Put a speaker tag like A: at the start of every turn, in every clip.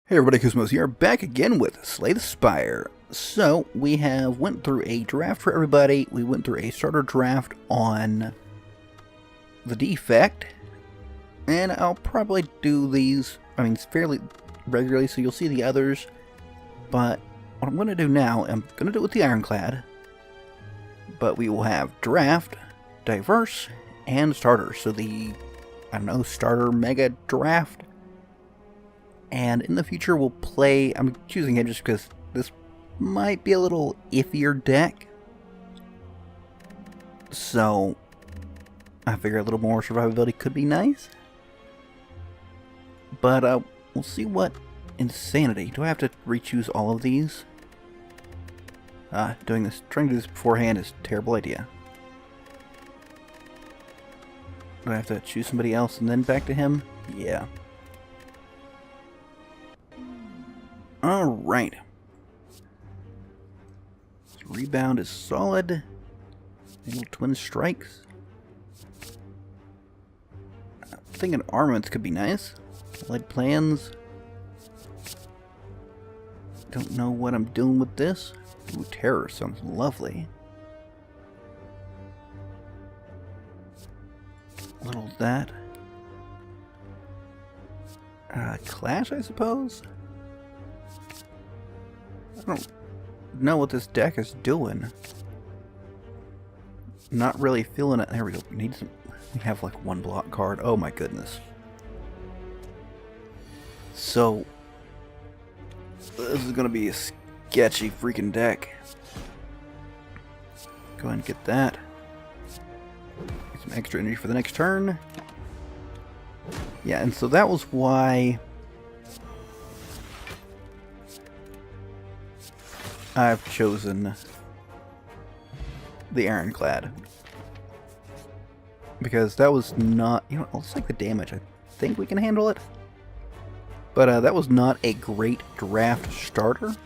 A: Hey everybody, Koosemose here, back again with Slay the Spire. So, we have went through a draft for everybody. We went through a starter draft on the defect. And I'll probably do these, fairly regularly, so you'll see the others. But what I'm going to do now, I'm going to do it with the Ironclad. But we will have draft, diverse, and starter. So the, starter mega draft. And in the future we'll play, I'm choosing it just because this might be a little iffier deck. So I figure a little more survivability could be nice. But we'll see what insanity. Do I have to re-choose all of these? Trying to do this beforehand is a terrible idea. Do I have to choose somebody else and then back to him? Yeah. Alright. Rebound is solid. Little twin strikes. I'm thinking armaments could be nice. Lead plans. Don't know what I'm doing with this. Ooh, terror sounds lovely. A little of that. Clash, I suppose? I don't know what this deck is doing. Not really feeling it. There we go. We have like one block card. Oh my goodness. So this is gonna be a sketchy freaking deck. Go ahead and get that. Get some extra energy for the next turn. Yeah, and so that was why I've chosen the Ironclad. Because that was not, let's take the damage. I think we can handle it. But that was not a great draft starter.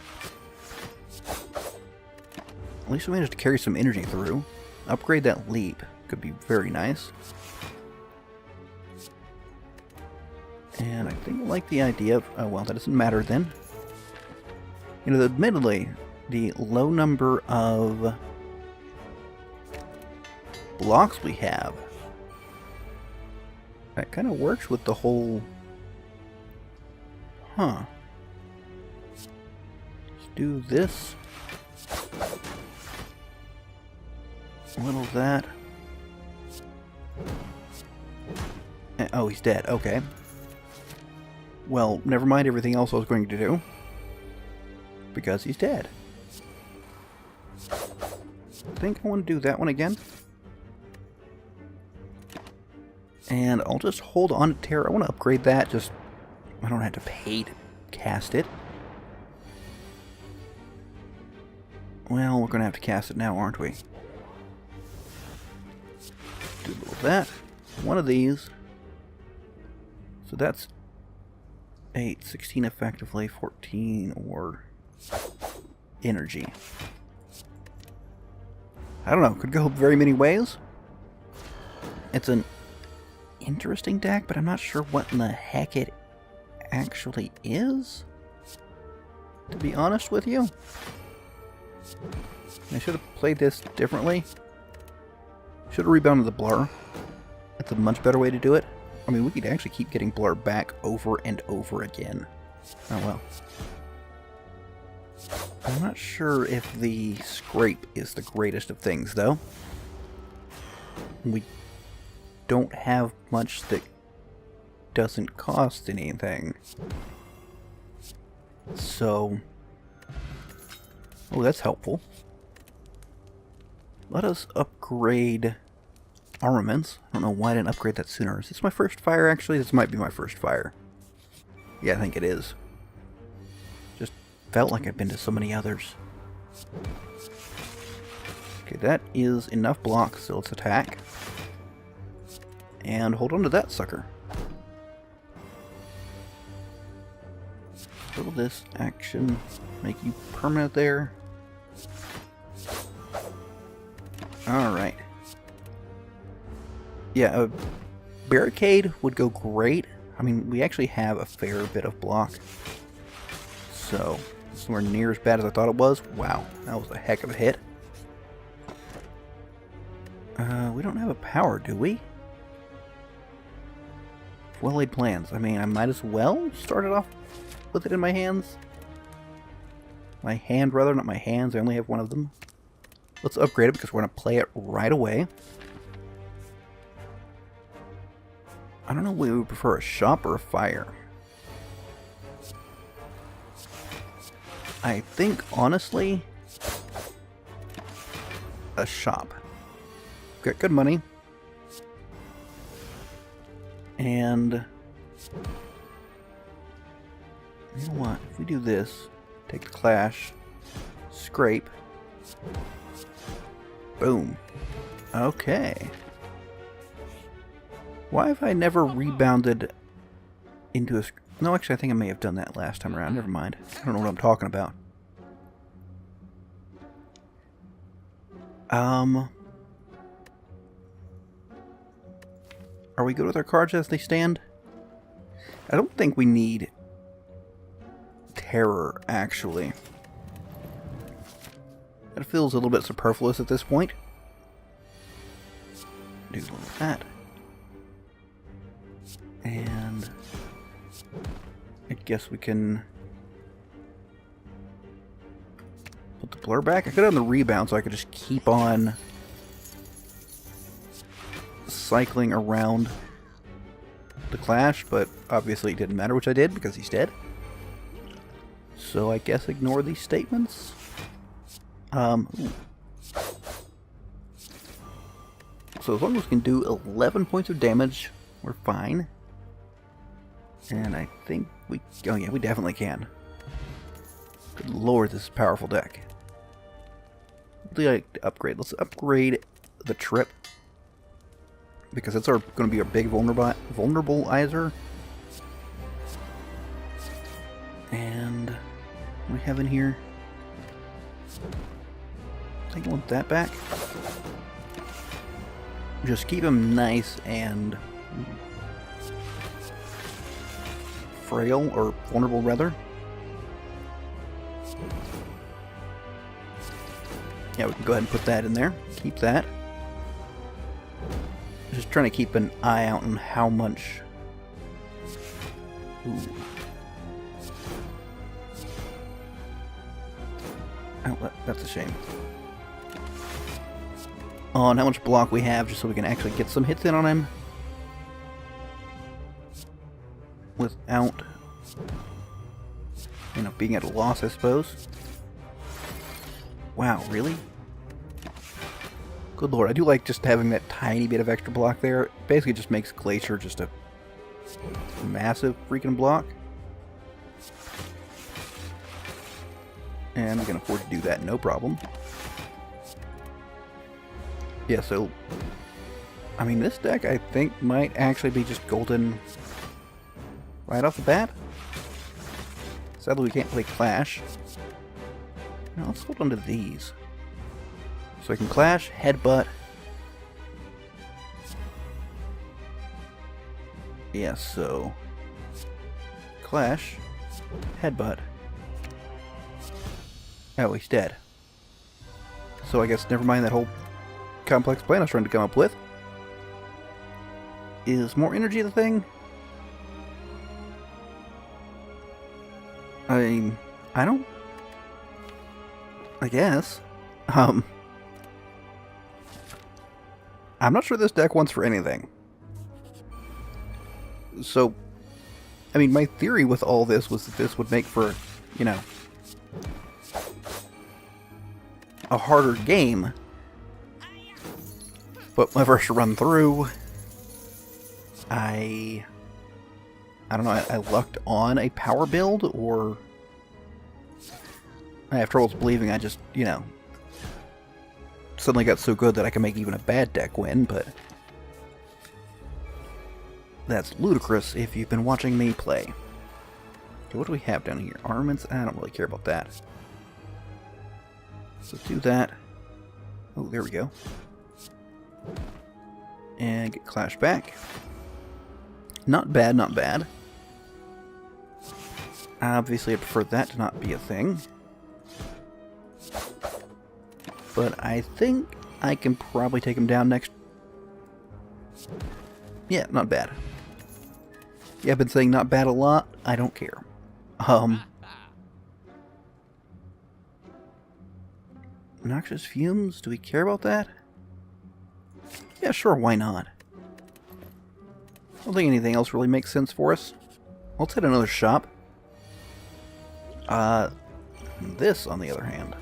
A: At least we managed to carry some energy through. Upgrade that leap. Could be very nice. And I think I like the idea of, oh well, that doesn't matter then. Admittedly, the low number of blocks we have, that kind of works with the whole, let's do this, a little of that, and, oh, he's dead, okay. Well, never mind everything else I was going to do, because he's dead. I think I want to do that one again. And I'll just hold on to Terror. I want to upgrade that, just I don't have to pay to cast it. Well, we're going to have to cast it now, aren't we? Do a little of that. One of these. So that's 8, 16 effectively, 14 or energy. I don't know, could go very many ways. It's an interesting deck, but I'm not sure what in the heck it actually is, to be honest with you. I should have played this differently. Should have rebounded the Blur. That's a much better way to do it. I mean, we could actually keep getting Blur back over and over again. Oh well. I'm not sure if the scrape is the greatest of things, though. We don't have much that doesn't cost anything. So, oh, that's helpful. Let us upgrade armaments. I don't know why I didn't upgrade that sooner. Is this my first fire, actually? This might be my first fire. Yeah, I think it is. Felt like I've been to so many others. Okay, that is enough blocks, so let's attack. And hold on to that sucker. Will this action make you permanent there? Alright. Yeah, a barricade would go great. I mean, we actually have a fair bit of block. So, somewhere near as bad as I thought it was. Wow, that was a heck of a hit. We don't have a power, do we? Well-laid plans. I mean, I might as well start it off with it in my hands. My hand, rather, not my hands. I only have one of them. Let's upgrade it because we're going to play it right away. I don't know what we would prefer, a shop or a fire. I think, honestly, a shop. Got good money. And you know what? If we do this, take the clash, scrape, boom. Okay. Why have I never rebounded into a... No, actually, I think I may have done that last time around. Never mind. I don't know what I'm talking about. Are we good with our cards as they stand? I don't think we need terror, actually. That feels a little bit superfluous at this point. Do a little of that. And I guess we can put the blur back. I could have done the rebound so I could just keep on cycling around the clash, but obviously it didn't matter, which I did because he's dead. So I guess ignore these statements. So as long as we can do 11 points of damage, we're fine. And I think we... Oh yeah, we definitely can. Good lord, this is a powerful deck. What do you like to upgrade? Let's upgrade the trip. Because that's going to be our big vulnerabilizer. And what do we have in here? I think I want that back. Just keep him nice and frail, or vulnerable rather. Yeah, we can go ahead and put that in there. Keep that. Just trying to keep an eye out on how much... Ooh. Oh, that's a shame. On how much block we have, just so we can actually get some hits in on him. Without, you know, being at a loss, I suppose. Wow, really? Good lord, I do like just having that tiny bit of extra block there. It basically just makes Glacier just a massive freaking block. And we can afford to do that, no problem. Yeah, so, I mean, this deck I think might actually be just golden right off the bat. Sadly, we can't play Clash. Now, let's hold on to these. So I can Clash, Headbutt. Yeah, so Clash, Headbutt. Oh, he's dead. So I guess never mind that whole complex plan I was trying to come up with. Is more energy the thing? I don't... I guess. I'm not sure this deck wants for anything. So, I mean, my theory with all this was that this would make for, you know, a harder game. But my first run through, I don't know, I lucked on a power build, or I have troubles believing I just, you know, suddenly got so good that I can make even a bad deck win, but that's ludicrous if you've been watching me play. Okay, what do we have down here? Armaments? I don't really care about that. So do that. Oh, there we go. And get Clash back. Not bad, not bad. Obviously, I prefer that to not be a thing. But I think I can probably take him down next. Yeah, not bad. Yeah, I've been saying not bad a lot. I don't care. Noxious fumes? Do we care about that? Yeah, sure, why not? I don't think anything else really makes sense for us. Let's hit another shop. This, on the other hand,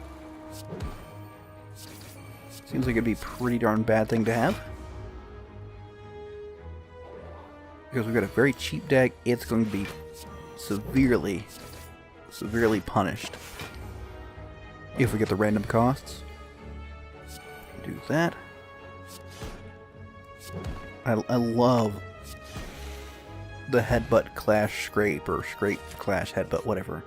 A: seems like it'd be a pretty darn bad thing to have. Because we've got a very cheap deck, it's going to be severely punished if we get the random costs. Do that. I love the headbutt clash scrape, or scrape clash headbutt, whatever.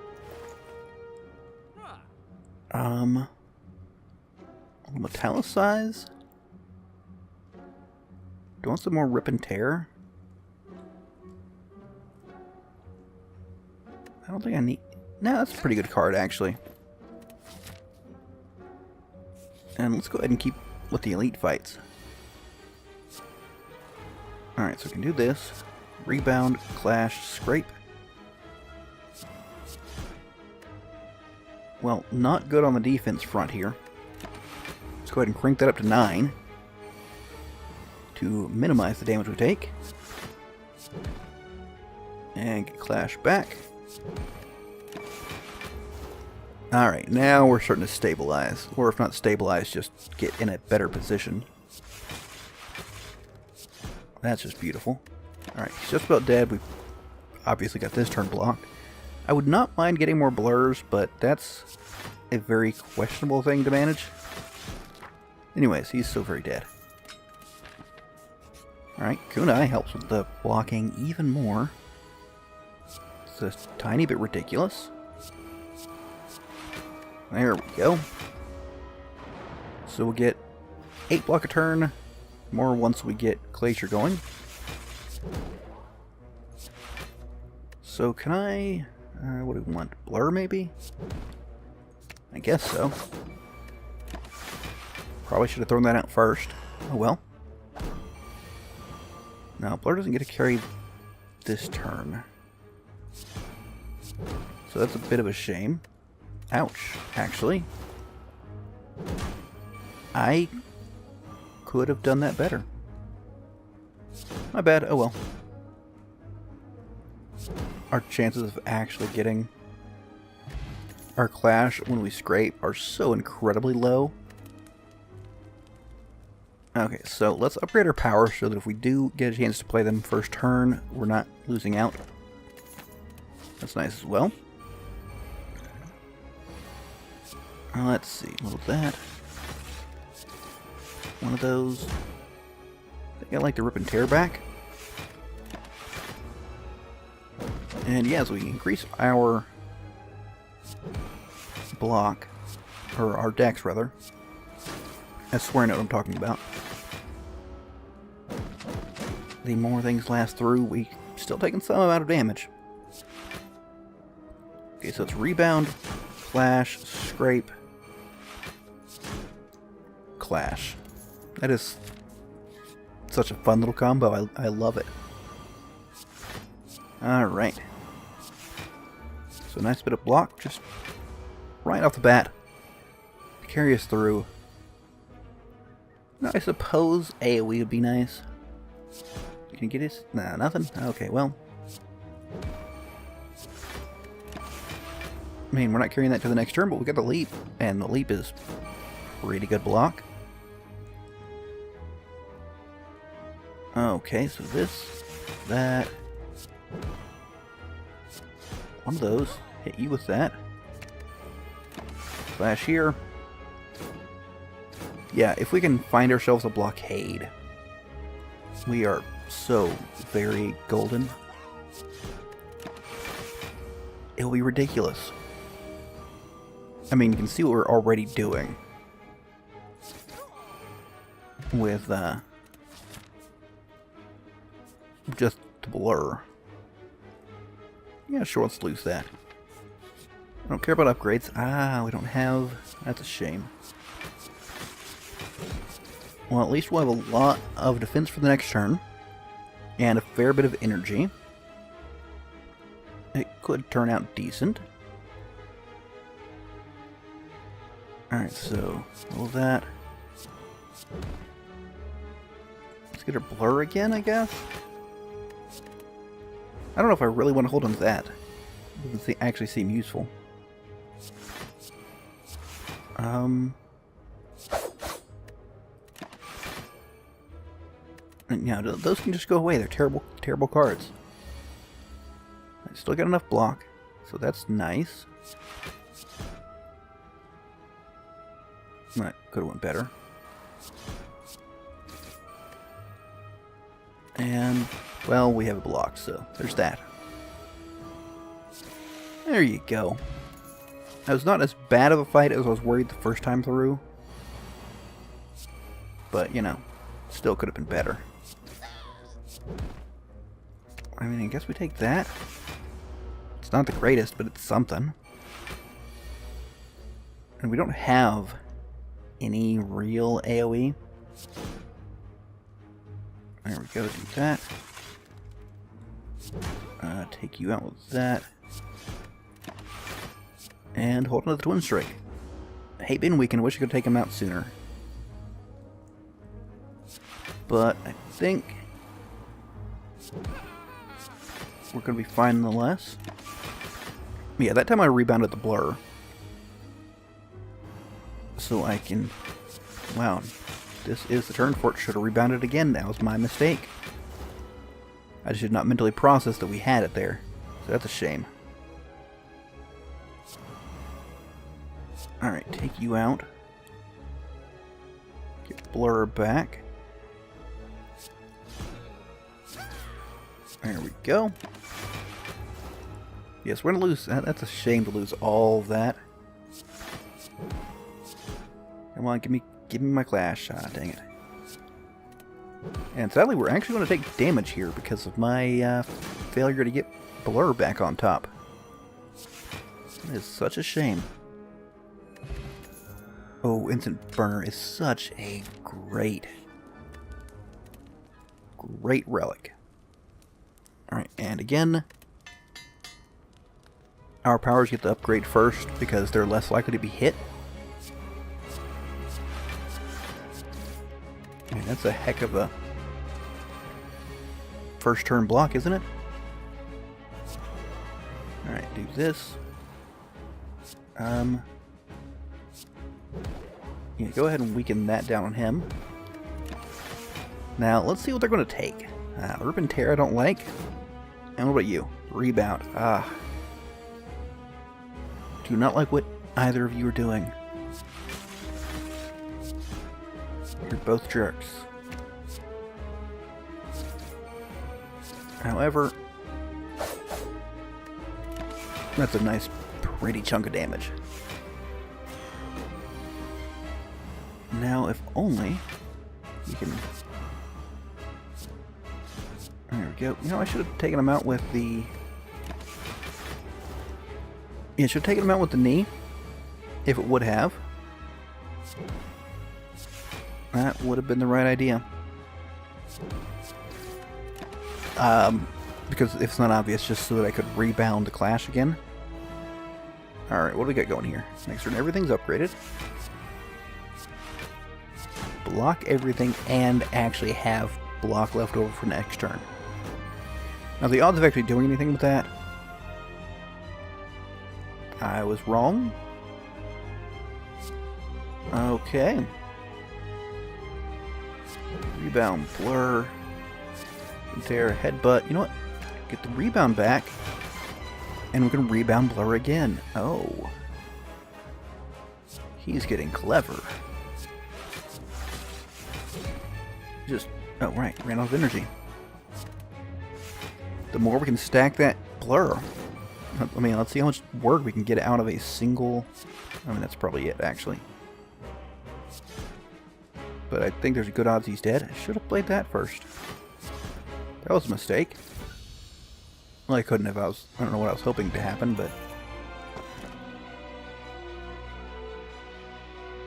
A: Metallicize? Do I want some more rip and tear? I don't think I need... No, that's a pretty good card, actually. And let's go ahead and keep with the elite fights. Alright, so we can do this. Rebound, clash, scrape. Well, not good on the defense front here. Let's go ahead and crank that up to 9 to minimize the damage we take. And get clash back. Alright, now we're starting to stabilize. Or if not stabilize, just get in a better position. That's just beautiful. Alright, he's just about dead. We've obviously got this turn blocked. I would not mind getting more blurs, but that's a very questionable thing to manage. Anyways, he's still very dead. Alright, Kunai helps with the blocking even more. It's a tiny bit ridiculous. There we go. So we'll get 8 block a turn. More once we get Glacier going. So can I... what do we want? Blur, maybe? I guess so. Probably should have thrown that out first. Oh well. Now, Blur doesn't get to carry this turn. So that's a bit of a shame. Ouch, actually. I could have done that better. My bad, oh well. Our chances of actually getting our clash when we scrape are so incredibly low. Okay, so let's upgrade our power so that if we do get a chance to play them first turn, we're not losing out. That's nice as well. Let's see, a little of that. One of those. I think I like the rip and tear back. And yeah, so we increase our block, or our dex rather. I swear I know what I'm talking about. The more things last through, we still taking some amount of damage. Okay, so it's rebound, clash, scrape, clash. That is such a fun little combo. I love it. Alright. So nice bit of block, just right off the bat to carry us through. Now, I suppose AoE would be nice. Can you get us? Nah, nothing? Okay, well. I mean, we're not carrying that to the next turn, but we got the leap. And the leap is pretty good block. Okay, so this, that. One of those. Hit you with that. Flash here. Yeah, if we can find ourselves a blockade, we are so very golden. It'll be ridiculous. I mean, you can see what we're already doing with just the blur. Yeah, sure, let's lose that. I don't care about upgrades. Ah, we don't have... That's a shame. Well, at least we'll have a lot of defense for the next turn. And a fair bit of energy. It could turn out decent. Alright, so all that. Let's get our blur again, I guess. I don't know if I really want to hold on to that. It doesn't actually seem useful. And, you know, those can just go away. They're terrible, terrible cards. I still got enough block, so that's nice. That could have went better. And, well, we have a block, so there's that. There you go. That was not as bad of a fight as I was worried the first time through. But, you know, still could have been better. I mean, I guess we take that. It's not the greatest, but it's something. And we don't have any real AoE. There we go, do that. Take you out with that. And hold on to the Twin Strike. I hate being weakened, I wish I could take him out sooner. But I think we're going to be fine nonetheless. Yeah, that time I rebounded the blur. So I can... Wow, this is the turn for it. Should have rebounded again. That was my mistake. I just did not mentally process that we had it there. So that's a shame. Alright, take you out. Get blur back. There we go. Yes, we're gonna lose. That's a shame to lose all of that. Come on, give me my clash. Ah, dang it. And sadly, we're actually going to take damage here because of my failure to get blur back on top. It is such a shame. Oh, Instant Burner is such a great relic. Alright, and again, our powers get to upgrade first because they're less likely to be hit. I mean, that's a heck of a first turn block, isn't it? Alright, do this. Yeah, go ahead and weaken that down on him. Now, let's see what they're going to take. Ludum Dare I don't like. And what about you? Rebound. Do not like what either of you are doing. You're both jerks. However, that's a nice, pretty chunk of damage. Now, if only you can... There we go. You know, I should have taken him out with the... Yeah, I should have taken him out with the knee. If it would have. That would have been the right idea. Because if it's not obvious, just so that I could rebound the clash again. Alright, what do we got going here? Next turn, everything's upgraded. Block everything and actually have block left over for next turn. Now, the odds of actually doing anything with that, I was wrong. Okay. Rebound, blur, tear, headbutt. You know what? Get the rebound back, and we're going to rebound blur again. Oh. He's getting clever. Just, oh right, ran out of energy. The more we can stack that blur, I mean, let's see how much work we can get out of a single, I mean, that's probably it, actually. But I think there's a good odds he's dead. I should have played that first. That was a mistake. Well, I couldn't have. I don't know what I was hoping to happen, but...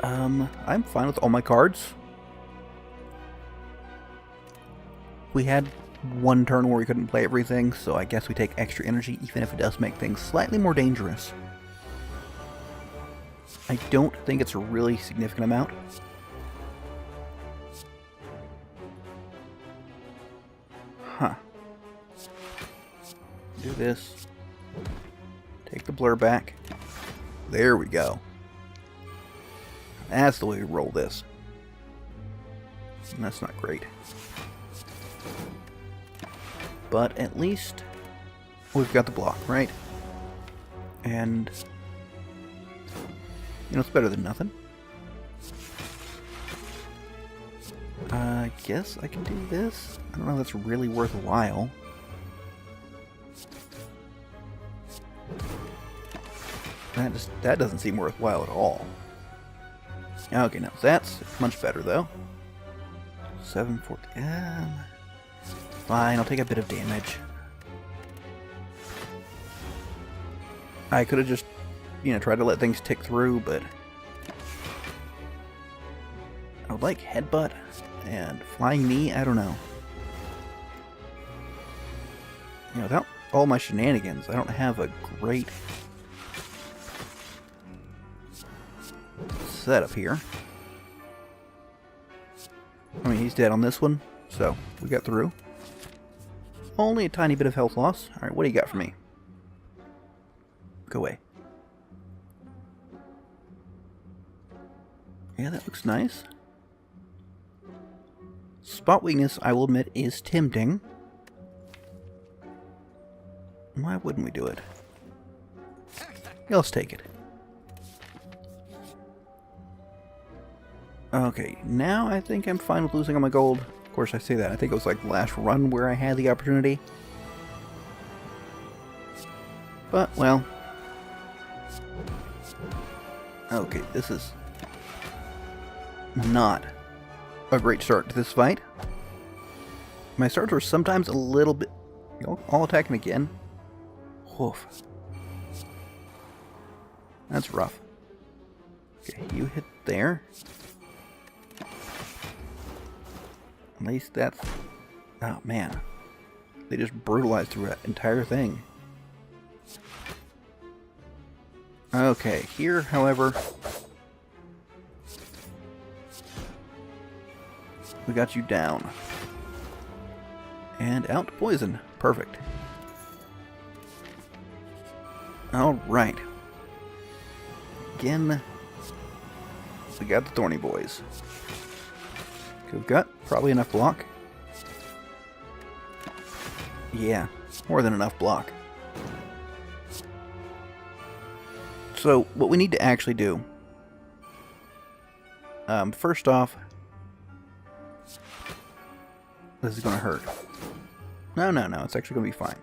A: I'm fine with all my cards. We had one turn where we couldn't play everything, so I guess we take extra energy, even if it does make things slightly more dangerous. I don't think it's a really significant amount. Huh. Do this. Take the blur back. There we go. That's the way we roll this. And that's not great. But at least we've got the block, right? And you know, it's better than nothing. I guess I can do this. I don't know if that's really worthwhile. That doesn't seem worthwhile at all. Okay, no, that's much better though. 740. Fine, I'll take a bit of damage. I could have just, you know, tried to let things tick through, but I would like headbutt and flying knee. I don't know. You know, without all my shenanigans, I don't have a great setup here. I mean, he's dead on this one, so we got through. Only a tiny bit of health loss. Alright, what do you got for me? Go away. Yeah, that looks nice. Spot weakness, I will admit, is tempting. Why wouldn't we do it? Yeah, let's take it. Okay, now I think I'm fine with losing all my gold. Of course, I say that. I think it was like the last run where I had the opportunity. But, well. Okay, this is not a great start to this fight. My starts were sometimes a little bit... I'll attack him again. Woof. That's rough. Okay, you hit there. At least that's... Oh, man. They just brutalized through that entire thing. Okay, here, however... we got you down. And out to poison. Perfect. Alright. Again, we got the thorny boys. We've got probably enough block. Yeah, more than enough block. So, what we need to actually do... first off... This is going to hurt. No, it's actually going to be fine.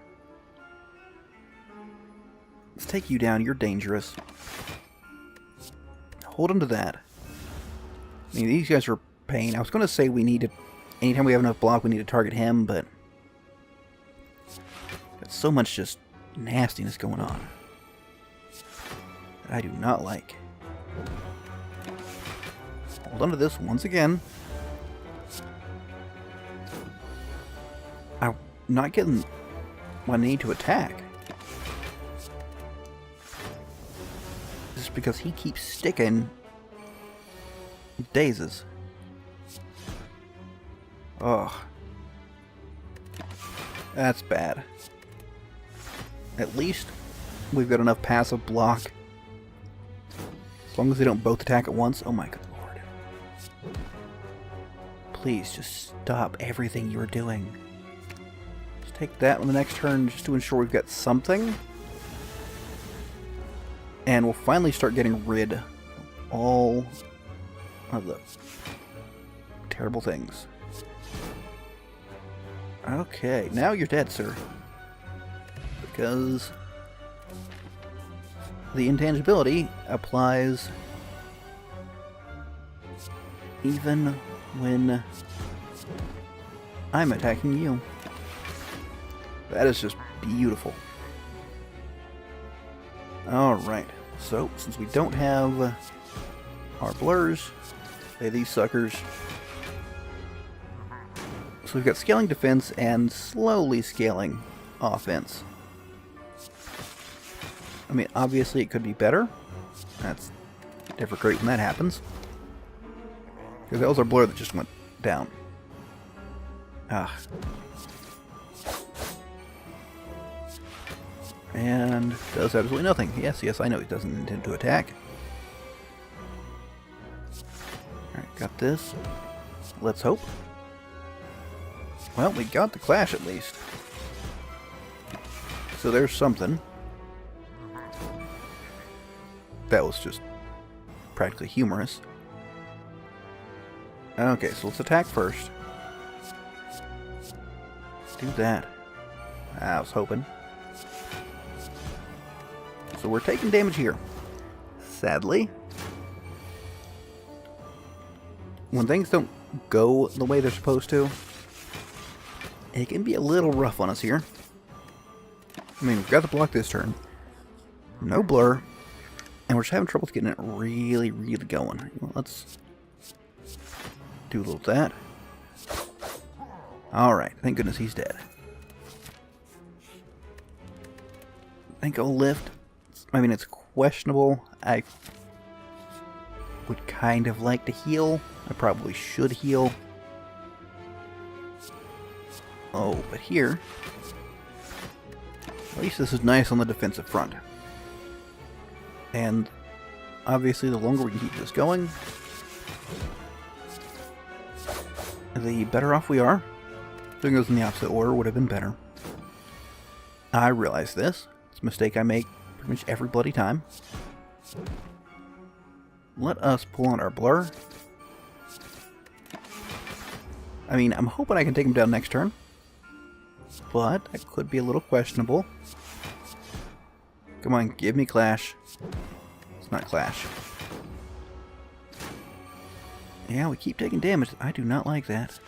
A: Let's take you down. You're dangerous. Hold on to that. I mean, these guys are pain. I was going to say we need to... Anytime we have enough block, we need to target him, but... Got so much just nastiness going on. That I do not like. Hold on to this once again. I'm not getting what I need to attack. Just because he keeps sticking dazes. Ugh. That's bad. At least we've got enough passive block. As long as they don't both attack at once. Oh my good lord. Please just stop everything you're doing. Just take that on the next turn just to ensure we've got something. And we'll finally start getting rid of all of the terrible things. Okay, now you're dead, sir. Because the intangibility applies even when I'm attacking you. That is just beautiful. Alright, so since we don't have our blurs. Play these suckers. So we've got scaling defense and slowly scaling offense. I mean, obviously it could be better. That's never great when that happens. Because that was our blur that just went down. Ah. And does absolutely nothing. Yes, I know he doesn't intend to attack. Alright, got this. Let's hope. Well, we got the clash at least. So there's something. That was just practically humorous. Okay, so let's attack first. Do that. I was hoping. So we're taking damage here. Sadly, when things don't go the way they're supposed to, it can be a little rough on us here. I mean, we've got to block this turn. No blur. And we're just having trouble getting it really, really going. Well, let's do a little of that. Alright, thank goodness he's dead. I think I'll lift. I mean, it's questionable. I would kind of like to heal. I probably should heal. Oh, but here, at least this is nice on the defensive front. And obviously the longer we can keep this going, the better off we are. Doing those in the opposite order would have been better. I realize this. It's a mistake I make pretty much every bloody time. Let us pull on our blur. I mean, I'm hoping I can take him down next turn, but that could be a little questionable. Come on, give me clash. It's not clash. Yeah, we keep taking damage. I do not like that.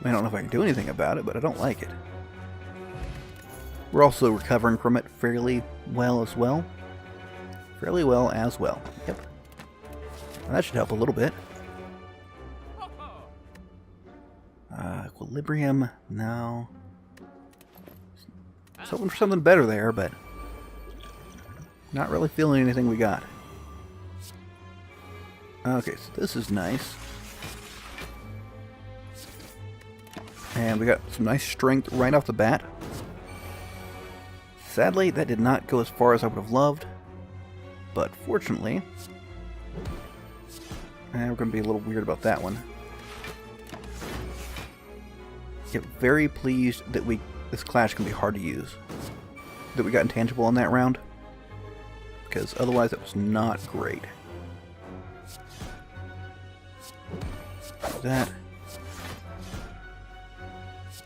A: I don't know if I can do anything about it, but I don't like it. We're also recovering from it fairly well as well. Fairly well as well. Yep. Well, that should help a little bit. Equilibrium, no. I was hoping for something better there, but not really feeling anything we got. Okay, so this is nice. And we got some nice strength right off the bat. Sadly, that did not go as far as I would have loved. But fortunately, we're going to be a little weird about that one. Get very pleased that this clash can be hard to use. That we got intangible on that round. Because otherwise it was not great. That.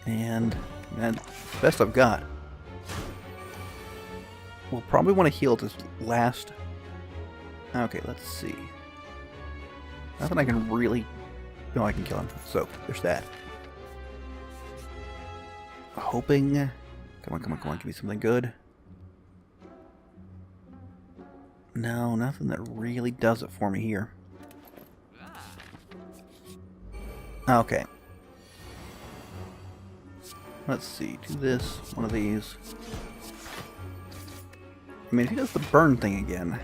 A: And that's the best I've got. We'll probably want to heal this last. Okay, let's see. Nothing I can really. No, I can kill him. So there's that. Hoping. Come on, give me something good. No, nothing that really does it for me here. Okay. Let's see, do this, one of these. I mean, if he does the burn thing again.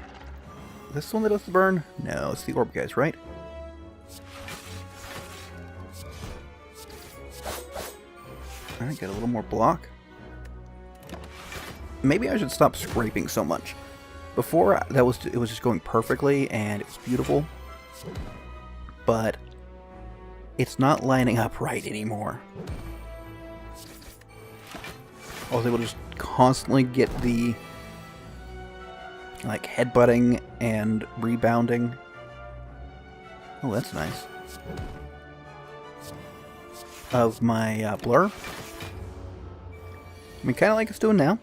A: Is this the one that does the burn? No, it's the orb guys, right? Alright, get a little more block. Maybe I should stop scraping so much. Before, it was just going perfectly, and it was beautiful. But it's not lining up right anymore. I was able to just constantly get the like headbutting and rebounding. Oh, that's nice. Of my blur. I mean, kind of like it's doing now.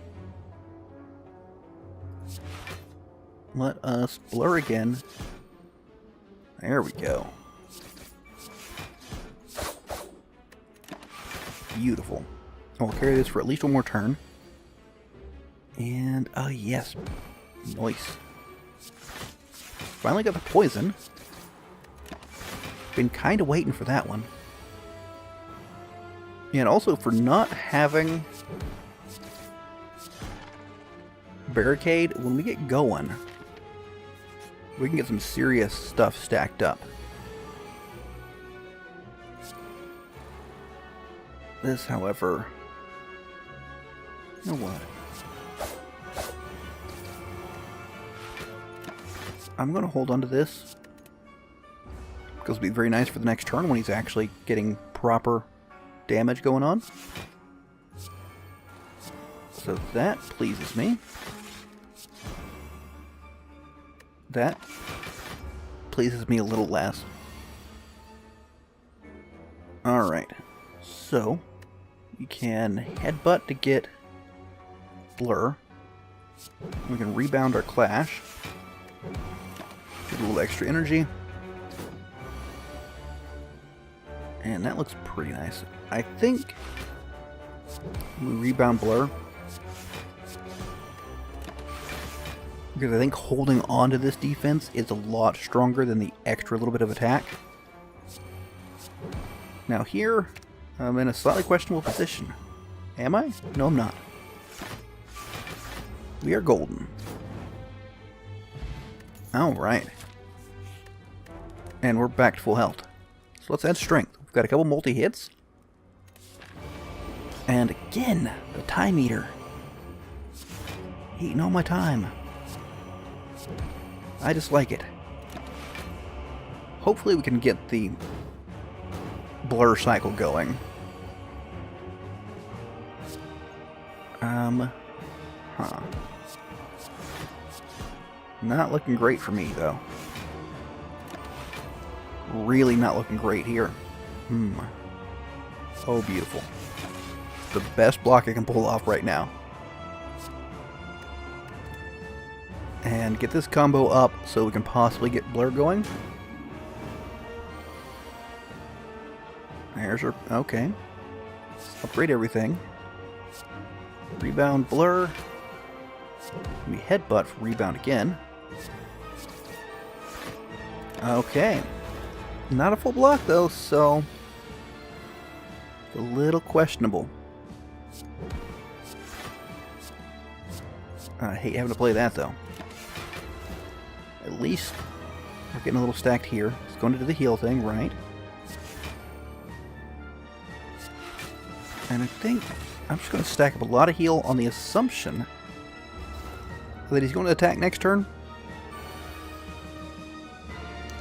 A: Let us blur again. There we go. Beautiful. We'll carry this for at least one more turn. And, yes. Nice. Finally got the poison. Been kind of waiting for that one. And also for not having barricade, when we get going, we can get some serious stuff stacked up. This, however, you know what? I'm going to hold on to this because it'll be very nice for the next turn when he's actually getting proper damage going on. So that pleases me. That pleases me a little less. Alright, so we can headbutt to get Blur. We can rebound our Clash. Get a little extra energy. And that looks pretty nice. I think we rebound Blur, because I think holding on to this defense is a lot stronger than the extra little bit of attack. Now here, I'm in a slightly questionable position. Am I? No, I'm not. We are golden. Alright. And we're back to full health. So let's add strength. We've got a couple multi-hits. And again, the time eater. Eating all my time. I just like it. Hopefully we can get the Blur cycle going. Not looking great for me, though. Really not looking great here. Oh, beautiful. The best block I can pull off right now. And get this combo up so we can possibly get Blur going. There's her. Okay. Upgrade everything. Rebound Blur. We headbutt for rebound again. Okay. Not a full block though, so a little questionable. I hate having to play that though. At least we're getting a little stacked here. It's going to do the heal thing, right? And I think I'm just going to stack up a lot of heal on the assumption that he's going to attack next turn.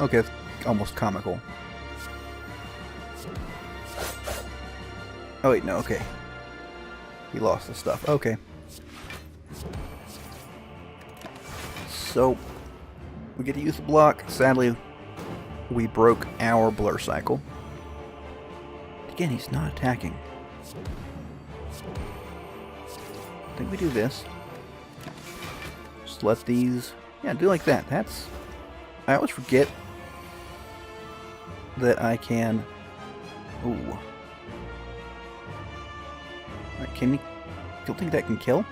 A: Okay, it's almost comical. Oh wait, no, okay. He lost the stuff. Okay. So, we get to use the block. Sadly, we broke our Blur cycle. Again, he's not attacking. I think we do this. Just let these... Yeah, do like that. That's... I always forget that I can... Ooh. Right, can you... Don't think that can kill?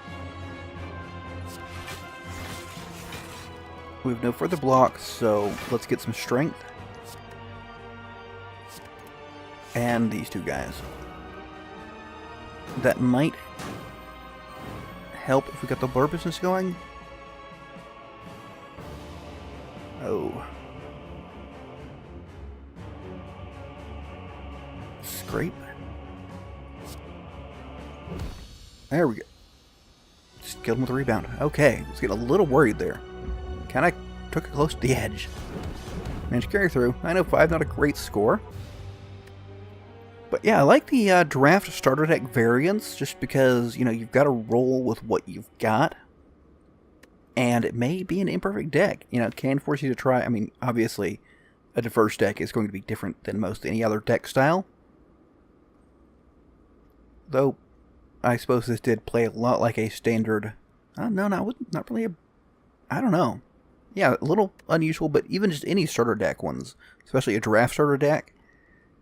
A: We have no further blocks, so let's get some strength. And these two guys. That might help if we got the Blur business going. Oh. Scrape. There we go. Just killed him with a rebound. Okay, I was getting a little worried there. Kind of took it close to the edge. Managed to carry through. I know 5, not a great score. But yeah, I like the draft starter deck variants just because, you know, you've got to roll with what you've got. And it may be an imperfect deck. You know, it can force you to try. I mean, obviously, a diverse deck is going to be different than most any other deck style. Though, I suppose this did play a lot like a standard... no, not really a... I don't know. Yeah, a little unusual, but even just any starter deck ones, especially a draft starter deck,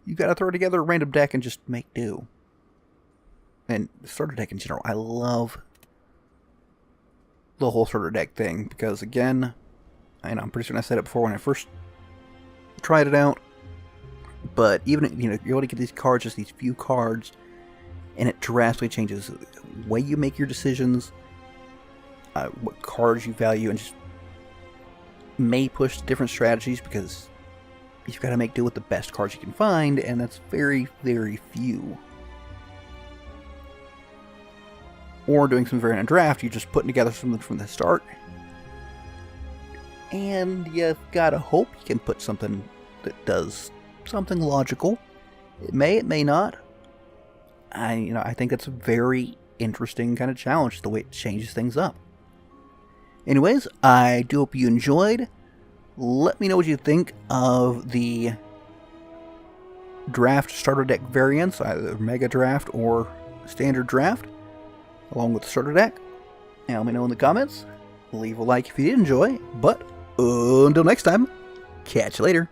A: you got to throw together a random deck and just make do. And starter deck in general, I love the whole starter deck thing, because again, I know, I'm pretty certain I said it before when I first tried it out. But even, you know, you're able to get these cards, just these few cards, and it drastically changes the way you make your decisions, what cards you value, and just may push different strategies because you've got to make do with the best cards you can find, and that's very, very few. Or doing some variant draft, you're just putting together something from the start, and you've got to hope you can put something that does something logical. It may not. I think that's a very interesting kind of challenge, the way it changes things up. Anyways, I do hope you enjoyed. Let me know what you think of the draft starter deck variants, either Mega Draft or Standard Draft, along with the starter deck. And let me know in the comments. Leave a like if you did enjoy. But until next time, catch you later.